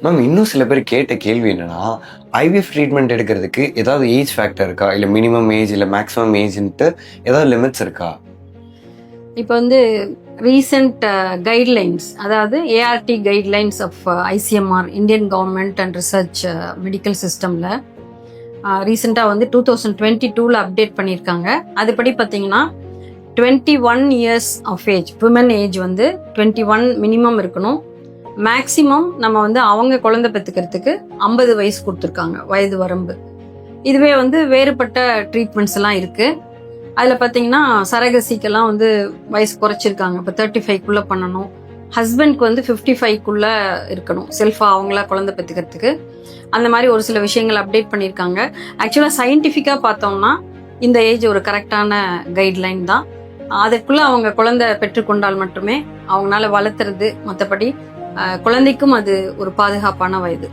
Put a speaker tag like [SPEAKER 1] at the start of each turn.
[SPEAKER 1] Ma'am இன்னும் சில பேர் கேட்ட கேள்வி என்னன்னா, ஐவிஎஃப் ட்ரீட்மெண்ட் எடுக்கிறதுக்கு ஏதாவது ஏஜ் ஃபேக்டர் இருக்கா? இல்ல மினிமம் ஏஜ், இல்ல மேக்ஸிமம் ஏஜ்ன்ட்டு ஏதாவது லிமிட்ஸ் இருக்கா?
[SPEAKER 2] இப்போ வந்து ரீசெண்ட் கைட்லைன்ஸ், அதாவது ART guidelines of ICMR, Indian government and research medical சிஸ்டமில் ரீசெண்டாக வந்து 2022 அப்டேட் பண்ணியிருக்காங்க. அதுபடி பார்த்தீங்கன்னா 21 years of age, women age வந்து 21 மினிமம் இருக்கணும். மேக்சிமம் நம்ம வந்து அவங்க குழந்தை பெற்றுக்கிறதுக்கு 50 வயசு கொடுத்துருக்காங்க வயது வரம்பு. இதுவே வந்து வேறுபட்ட ட்ரீட்மெண்ட்ஸ் எல்லாம் இருக்குது. அதில் பார்த்தீங்கன்னா சரகசிக்கெல்லாம் வந்து வயசு குறைச்சிருக்காங்க. இப்போ 35க்குள்ளே பண்ணணும். ஹஸ்பண்ட்க்கு வந்து 55க்குள்ளே இருக்கணும் செல்ஃபாக அவங்களா குழந்தை பெற்றுக்கிறதுக்கு. அந்த மாதிரி ஒரு சில விஷயங்கள் அப்டேட் பண்ணியிருக்காங்க. ஆக்சுவலாக சயின்டிஃபிக்காக பார்த்தோம்னா இந்த ஏஜ் ஒரு கரெக்டான கைட்லைன் தான். அதற்குள்ளே அவங்க குழந்தை பெற்றுக்கொண்டால் மட்டுமே அவங்களால வளர்த்துறது, மற்றபடி குழந்தைக்கும் அது ஒரு பாதுகாப்பான வயது.